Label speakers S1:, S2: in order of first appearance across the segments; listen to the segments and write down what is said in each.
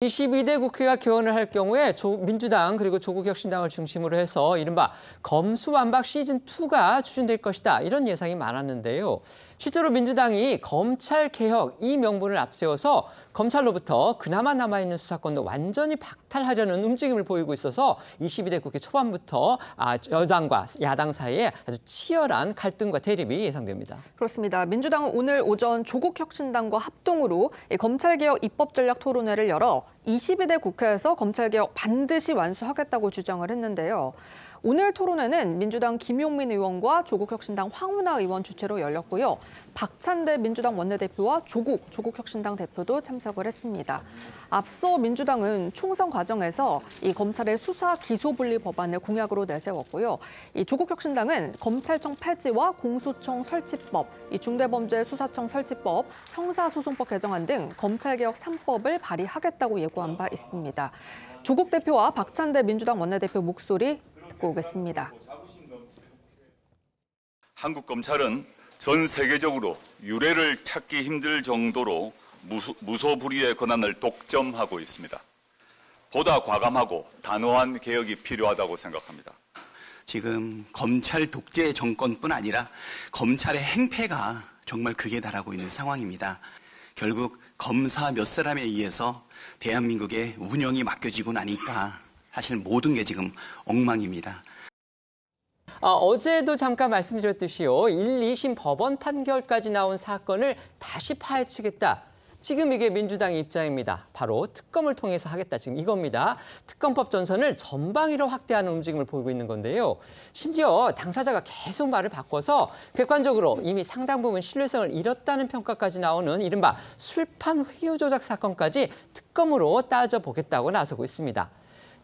S1: 22대 국회가 개원을 할 경우에 민주당 그리고 조국혁신당을 중심으로 해서 이른바 검수완박 시즌2가 추진될 것이다. 이런 예상이 많았는데요. 실제로 민주당이 검찰개혁 이 명분을 앞세워서 검찰로부터 그나마 남아있는 수사권도 완전히 박탈하려는 움직임을 보이고 있어서 22대 국회 초반부터 여당과 야당 사이에 아주 치열한 갈등과 대립이 예상됩니다.
S2: 그렇습니다. 민주당은 오늘 오전 조국혁신당과 합동으로 검찰개혁 입법전략 토론회를 열어 22대 국회에서 검찰개혁 반드시 완수하겠다고 주장을 했는데요. 오늘 토론회는 민주당 김용민 의원과 조국혁신당 황운하 의원 주최로 열렸고요. 박찬대 민주당 원내대표와 조국혁신당 대표도 참석을 했습니다. 앞서 민주당은 총선 과정에서 이 검찰의 수사 기소 분리 법안을 공약으로 내세웠고요. 이 조국혁신당은 검찰청 폐지와 공수처 설치법, 이 중대범죄수사청 설치법, 형사소송법 개정안 등 검찰개혁 3법을 발의하겠다고 예고한 바 있습니다. 조국 대표와 박찬대 민주당 원내대표 목소리 듣고 오겠습니다.
S3: 한국 검찰은 전 세계적으로 유례를 찾기 힘들 정도로 무소불위의 권한을 독점하고 있습니다. 보다 과감하고 단호한 개혁이 필요하다고 생각합니다.
S4: 지금 검찰 독재 정권뿐 아니라 검찰의 행패가 정말 극에 달하고 있는 상황입니다. 결국 검사 몇 사람에 의해서 대한민국의 운영이 맡겨지고 나니까 사실 모든 게 지금 엉망입니다.
S1: 어제도 잠깐 말씀드렸듯이요. 1, 2심 법원 판결까지 나온 사건을 다시 파헤치겠다. 지금 이게 민주당의 입장입니다. 바로 특검을 통해서 하겠다. 지금 이겁니다. 특검법 전선을 전방위로 확대하는 움직임을 보이고 있는 건데요. 심지어 당사자가 계속 말을 바꿔서 객관적으로 이미 상당 부분 신뢰성을 잃었다는 평가까지 나오는 이른바 술판 회유 조작 사건까지 특검으로 따져보겠다고 나서고 있습니다.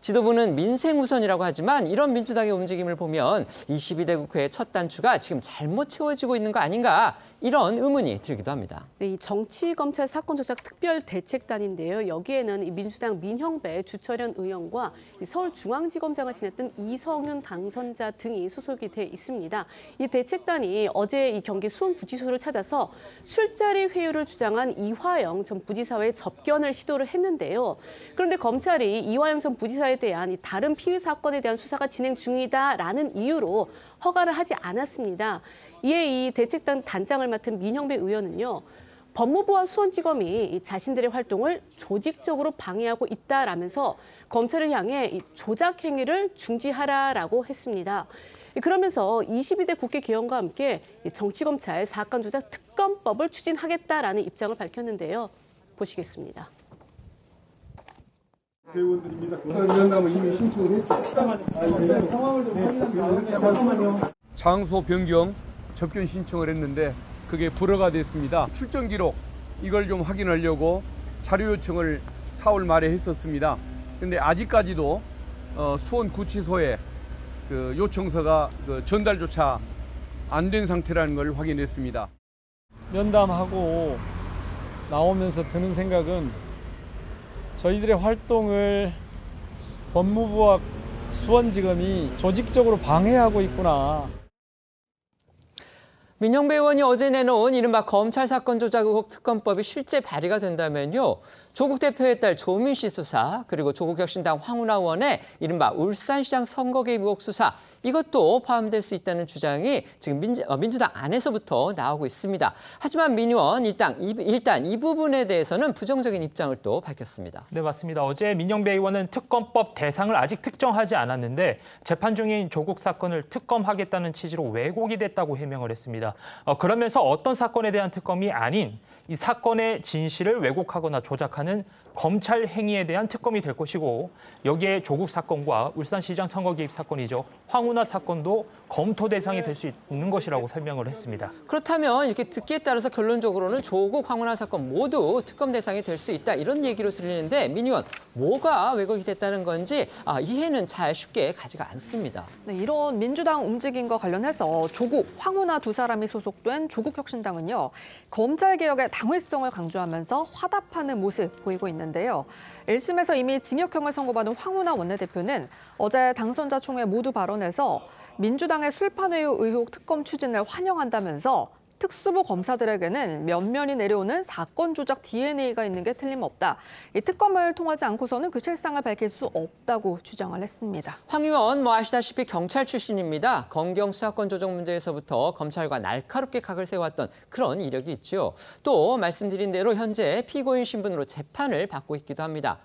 S1: 지도부는 민생 우선이라고 하지만 이런 민주당의 움직임을 보면 22대 국회의 첫 단추가 지금 잘못 채워지고 있는 거 아닌가 이런 의문이 들기도 합니다.
S5: 네, 이 정치검찰 사건 조작 특별대책단인데요. 여기에는 이 민주당 민형배 주철현 의원과 서울중앙지검장을 지냈던 이성윤 당선자 등이 소속이 돼 있습니다. 이 대책단이 어제 이 경기 수원구치소를 찾아서 술자리 회유를 주장한 이화영 전 부지사의 접견을 시도를 했는데요. 그런데 검찰이 이화영 전 부지사에 대한 이 다른 피의 사건에 대한 수사가 진행 중이다라는 이유로 허가를 하지 않았습니다. 이에 이 대책단 단장을 맡은 민형배 의원은요. 법무부와 수원지검이 자신들의 활동을 조직적으로 방해하고 있다라면서 검찰을 향해 이 조작 행위를 중지하라라고 했습니다. 그러면서 22대 국회 개원과 함께 정치검찰 사건 조작 특검법을 추진하겠다라는 입장을 밝혔는데요. 보시겠습니다.
S6: 회원들입니다. 위원장은 이미 신청을 했죠. 상황을 좀 확인하세요.
S7: 장소 변경 접견 신청을 했는데 그게 불허가 됐습니다. 출정 기록 이걸 좀 확인하려고 자료 요청을 4월 말에 했었습니다. 그런데 아직까지도 수원구치소에 그 요청서가 전달조차 안 된 상태라는 걸 확인했습니다.
S6: 면담하고 나오면서 드는 생각은 저희들의 활동을 법무부와 수원지검이 조직적으로 방해하고 있구나.
S1: 민형배 의원이 어제 내놓은 이른바 검찰 사건 조작 의혹 특검법이 실제 발의가 된다면요. 조국 대표의 딸 조민 씨 수사 그리고 조국혁신당 황운하 의원의 이른바 울산시장 선거 개입 의혹 수사 이것도 포함될 수 있다는 주장이 지금 민주당 안에서부터 나오고 있습니다. 하지만 민 의원 일단 이 부분에 대해서는 부정적인 입장을 또 밝혔습니다.
S8: 네, 맞습니다. 어제 민형배 의원은 특검법 대상을 아직 특정하지 않았는데 재판 중인 조국 사건을 특검하겠다는 취지로 왜곡이 됐다고 해명을 했습니다. 그러면서 어떤 사건에 대한 특검이 아닌 이 사건의 진실을 왜곡하거나 조작하는 검찰 행위에 대한 특검이 될 것이고 여기에 조국 사건과 울산시장 선거 개입 사건이죠. 황운하 사건도 검토 대상이 될 수 있는 것이라고 설명을 했습니다.
S1: 그렇다면 이렇게 듣기에 따라서 결론적으로는 조국 황운하 사건 모두 특검 대상이 될 수 있다 이런 얘기로 들리는데 민 의원 뭐가 왜곡이 됐다는 건지 이해는 잘 쉽게 가지가 않습니다.
S2: 네, 이런 민주당 움직임과 관련해서 조국, 황운하 두 사람이 소속된 조국혁신당은요. 검찰개혁의 당위성을 강조하면서 화답하는 모습 보이고 있는데요. 1심에서 이미 징역형을 선고받은 황운하 원내대표는 어제 당선자 총회 모두 발언에서 민주당의 술판회유 의혹 특검 추진을 환영한다면서 특수부 검사들에게는 면면이 내려오는 사건 조작 DNA가 있는 게 틀림없다. 이 특검을 통하지 않고서는 그 실상을 밝힐 수 없다고 주장을 했습니다.
S1: 황 의원 아시다시피 경찰 출신입니다. 검경 수사권 조정 문제에서부터 검찰과 날카롭게 각을 세웠던 그런 이력이 있죠. 또 말씀드린 대로 현재 피고인 신분으로 재판을 받고 있기도 합니다.